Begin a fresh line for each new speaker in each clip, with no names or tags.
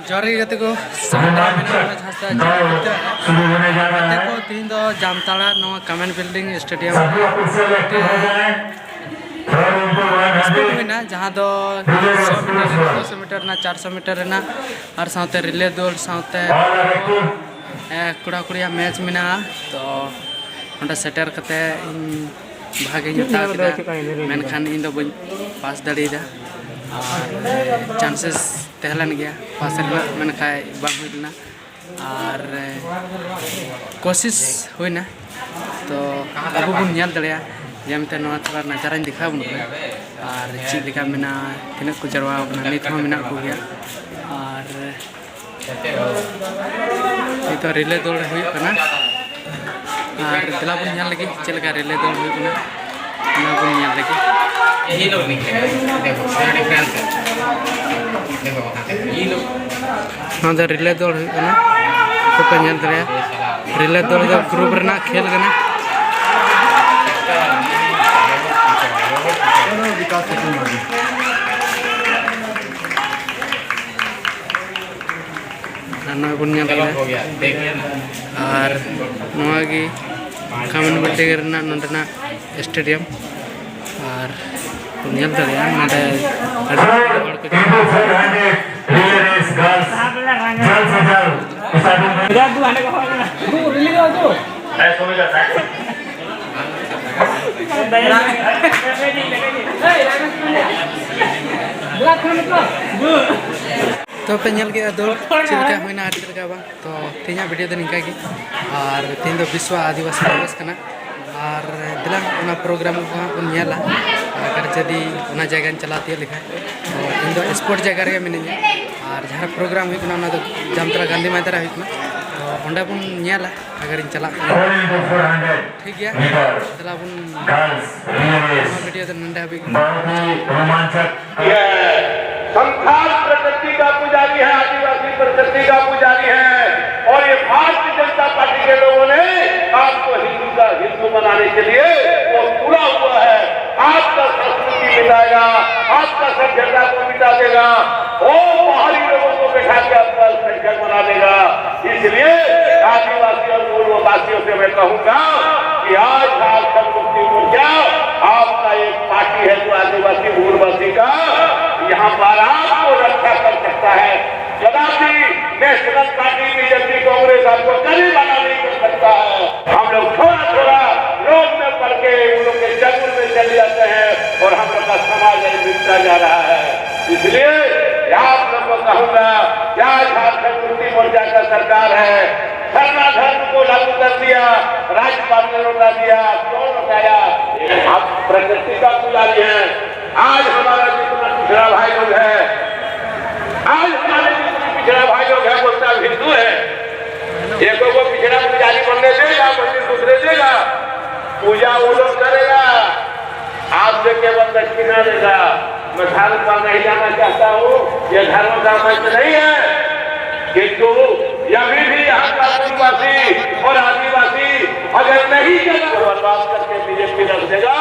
जरी गते को को तीन दो जामताड़ा नवा कमेंट बिल्डिंग स्टेडियम हुईना जहाँ दो 100 मीटर ना 400 मीटर ना और साथ रिले दौड़ साथ कुड़ा कुड़िया मैच में तो अंडा सेटर कते भागे मेनखान इन दो बन पास दड़ीदा चांसेस तहलन गया पास मेनखा बांग हुईना और कोशिश हुईना तो अब बन नाल दड़िया जमते थोड़ा नजारा दिखा बन और चीज़ मेना तीन को जरवा नित मेना को गया और तो रिले दौड़ होना और दिला बन नाल लगे चलका रिले दौड़ होना बन नाल लगे
ये लोग नहीं देखो डिफरेंस है देखो ये लोग
हाँ रिले दौड़ होना तो पंजाब दरे रिले दौड़ जो ग्रुप रना खेल करना बन और कमेंट बिल्डिंग स्टेडियम और तो पे नल के दौड़ चिलका होना चिलका बा तो तीन वीडियो तो निका की और तीन दो विश्व आदिवासी दिवस कना और दिला उना प्रोग्राम को बन नेला अगर जदी उना जगह चलाती लिखा तो इन दो स्पोर्ट जगह रे मिनिया और जहां प्रोग्राम हुई ना तो जामतरा गांधी मैदान हुई तो ओंडा बन नेला अगर इन चला ठीक गया चला बन वीडियो तो नंदा भी
संथाल प्रकृति का पुजारी है, आदिवासी प्रकृति का पुजारी है और ये भारतीय जनता पार्टी के लोगों ने आपको हिंदू बनाने के लिए वो पूरा हुआ है। आपका संस्कृति मिटाएगा, आपका सभ्यता को मिटा देगा, वो बाहरी लोगों को बैठा के आपका संगठन बना देगा। इसलिए आदिवासी और पूर्ववासियों से मैं कहूंगा कि आज झारखंड मुक्ति मोर्चा आपका एक पार्टी है जो आदिवासी पूर्ववासी का यहाँ पर आपको रक्षा कर सकता है। कदापि नेशनल पार्टी बीजेपी कांग्रेस आपको कभी बना नहीं कर सकता है। हम लोग थोड़ा थोड़ा रोड में पड़ के उन लोग के जंगल में चले जाते हैं और हम लोग का समाज मिटता जा रहा है। इसलिए आप लोग को कहूंगा क्या झारखंड मुक्ति मोर्चा का सरकार है, धर्म धर्म को लागू कर दिया, राज्यपाल ने लौटा दिया, क्यों लौटाया? आप प्रकृति का पुजारी है। आज हमारा जितना पिछड़ा भाई लोग है, आज हमारे जितने पिछड़ा भाई लोग है वो सब हिंदू है। एक को पिछड़ा पुजारी बनने देगा, मंदिर दूसरे देगा, पूजा वो लोग करेगा, आपसे केवल दक्षिणा देगा। मैं धर्म पर नहीं जाना चाहता हूँ, यह धर्म का मंच नहीं है, किंतु अभी भी यहाँ का आदिवासी और आदिवासी अगर नहीं चला तो बर्बाद करके बीजेपी रख देगा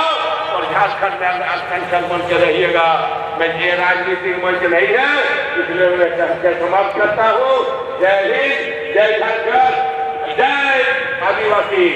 और झारखंड में अल्पसंख्यक बन के रहिएगा। मैं ये राजनीतिक मंच नहीं है, इसलिए मैं समाप्त करता हूँ। जय हिंद, जय झारखंड, जय आदिवासी।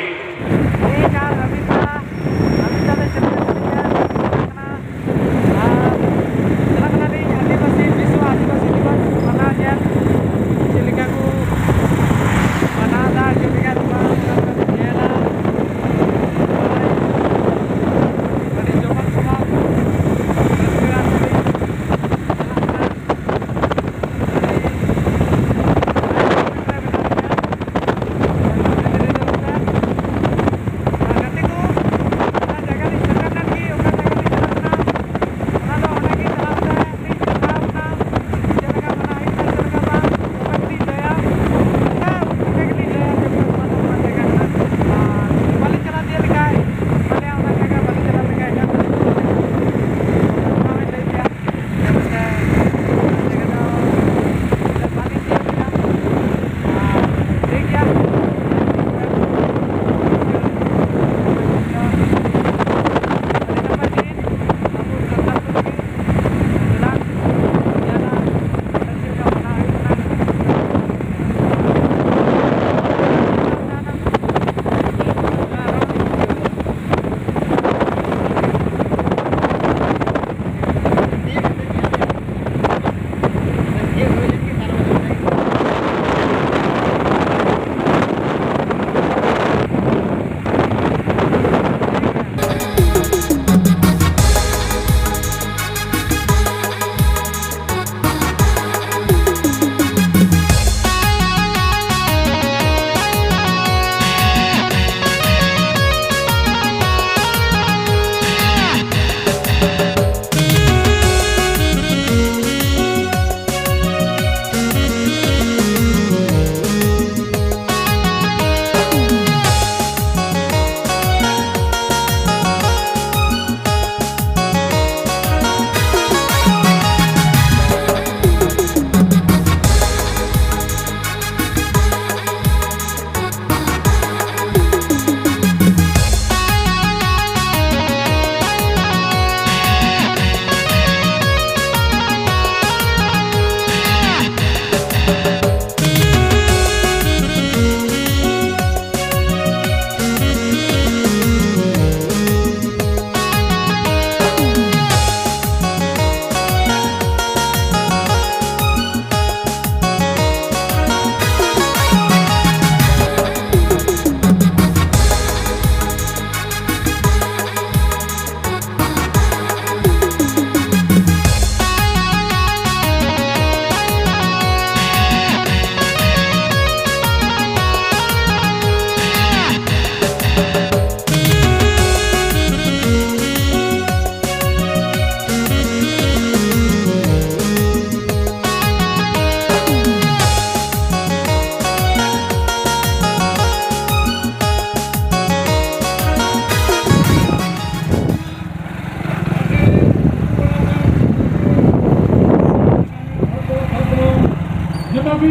जो भी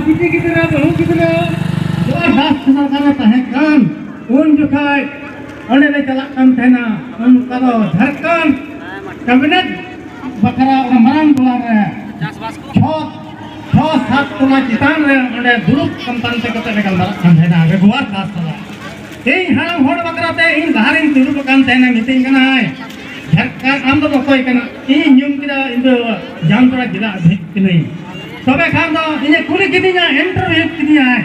गिटी गिदरा बहु गिदरा जोर दास सरकार तहे कान उन जुखाय ओने ले चला कान थेना उनका तो झारखंड कैबिनेट बकरा मरान दुलार रे 6-7 तोला चितान रे ओने दुरुप कंपन से कते निकल मरा कान थेना रेगुआर दास तला इन हाराम होड़ बकरा ते इन धारिन दुरुप कान थेना मीटिंग कना है झारखंड आम तो कोई कना इन न्यूम किदा इन दो जामतोड़ा जिला अध्यक्ष किनई तबे खान दो इने कुली किदिया इंटरव्यू किदिया है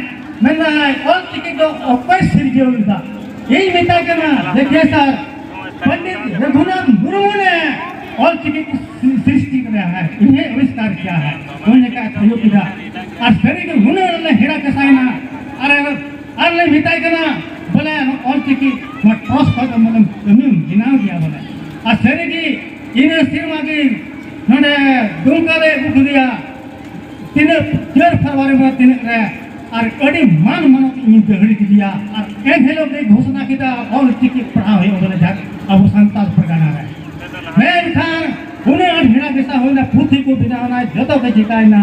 मेना ऑल टिकट दो ऑफर सिरजियो दा यही मेता कना देखिए सर पंडित रघुनाथ मुर्मू ने ऑल टिकट सृष्टि किया है इन्हें आविष्कार किया है उन्होंने का सहयोग किया और शरीर के हुनर ने हेड़ा कसाइना अरे मेता कना बोले ऑल टिकट मत क्रॉस कर मतलब कमी गिनाव दिया बोले और शरीर की इने सिरमा की नडे दुंकाले बुदिया तीन 4 फरवरी में तीन रे और अड़ी मान मानो इन दहड़ी दिया और एन हेलो के घोषणा किया और टिकी पढ़ा है बोले जा अब संताल परगना रे मैं खान उन्हें अढ़िना कैसा होना पुथी को बिनाना जतो के जिकायना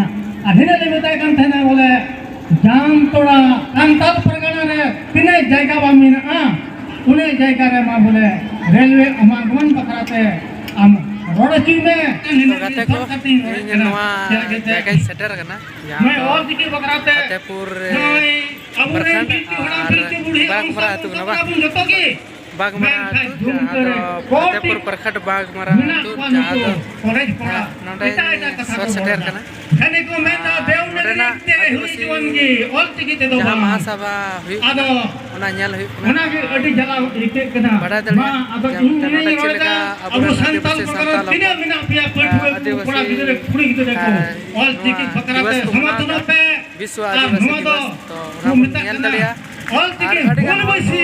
अढ़िना ले मेता कान थेना बोले जाम तोड़ा संताल परगना रे तीन जायगा बा मिना उन्हें जायगा रे मा बोले रेलवे अमागमन पकड़ाते हम रोडची में
गाते को नवा जायगा सेटर करना
मैं और दिखे बकराते
फतेहपुर प्रखंड और बागमरा अतु नवा बागमरा अतु फतेहपुर प्रखंड बागमरा अतु जहां दो नोंडे सर सेटर करना
खने को मैं तो देव ने ते हुई जीवनगी और दिखे ते दो
जहां महासभा हुई
आदो
ओना ᱧᱮᱞ हुई
ओना के अडी जला इते कना
बड़ा दल नोंडे चिलका अबु आदिवासी संताल
बिना बिना पिया पट कोड़ा गिदरे खुड़ी गिदरे को और दिखे बकराते हम तो पे
विश्व आदिवासी दिवस तो ओना ᱧᱮᱞ दलिया
ऑल टिकट बोल बसी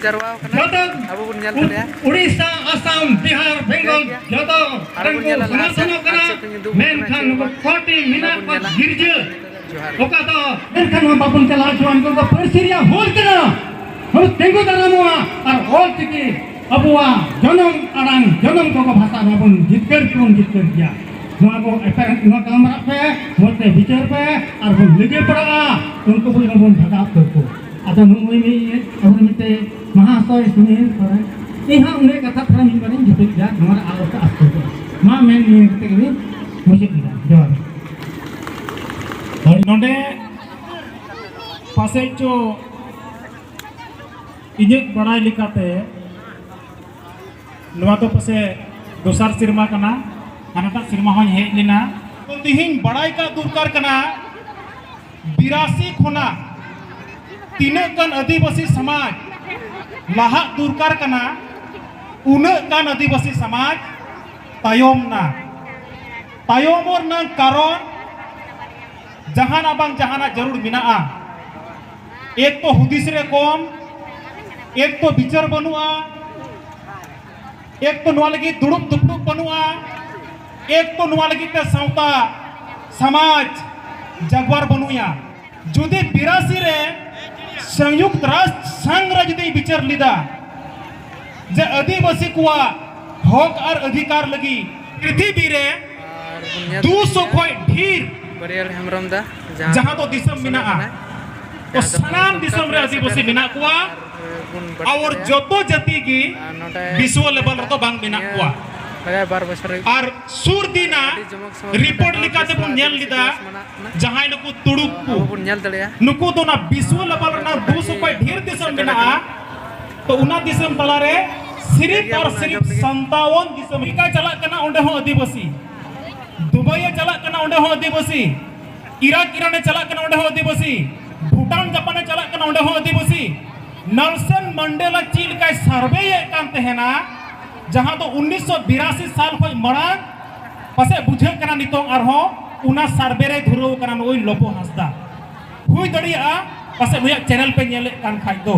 जरवा कना अबु बुन ᱧᱮल दलिया
उड़ीसा असम बिहार बंगाल जतो समर्थन करा मेन खान को कोटी मिना पर गिरज ओका तो मेन खान बापुन चला जवान को परसिरिया होल करा हम तेंगु दरामुआ और ऑल टिकट अबुआ जनम अड़ांग जनम को भाषा बापुन जितकर किया नवा को एफआर नवा कैमरा पे बोलते विचार पे और वो लगे पड़ा उनको बोल बोल भगा को आता मुंबई में और मिते महाशय सुनील पर यहां उन्हें कथा थोड़ा मिल बने जिते जा हमारा आलोक आस्ते को मां मैं नहीं करते कभी मुझे जवाब
और नोंडे पासे जो इन्हें बड़ाई लिखाते नवा तो पासे दोसर सिरमा कना अनाटा सिरमा हो हेज लेना तो तिहिन बड़ाई का दुरकार कना 82 खोना तीनक गान आदिवासी समाज लाहा दुरकार कना उनक गान आदिवासी समाज तायम ना तायम और ना कारण जहाना बांग जहाना जरूर मिना एक तो हुदिस रे कम एक तो विचार बनुआ एक तो नवा लगी दुड़ुप दुपड़ुप बनुआ एक तो नवा लगी ते सावता समाज जगवार बनुया जुदी 82 रे संयुक्त राष्ट्र संघ रे जुदी विचार लिदा जे आदिवासी कुआ हक और अधिकार लगी पृथ्वी रे 200 खोय ढेर
बरियल हेमरम दा
जहां तो दिसम मिना तो सनाम दिसम रे आदिवासी मिना कुआ और जोतो जाति की विश्व लेवल तो बांग मिना कुआ
लगाय 12 बछर
और सुर दिना रिपोर्ट लिखाते बुन नेल लिदा जहां नुकु तुड़ुक
अबु बुन नेल दलिया
नुकु तो ना विश्व लेवल ना 200 पे ढेर दिसम मिना तो उना दिसम तला रे सिर्फ और सिर्फ 57 दिसम का चला कना ओंडे हो आदिवासी दुबई चला कना ओंडे हो आदिवासी इराक ईरान चला कना ओंडे हो आदिवासी भूटान जापान चला कना ओंडे हो आदिवासी नेल्सन मंडेला चील का सर्वे ये काम तहना जहां तो 1982 साल खय मरा पासे बुझे कना नितो आरहो उना सर्वे रे धुरो कना ओई लोपो हसदा हुई दड़िया पासे भैया चैनल पे नेले कान खाइ दो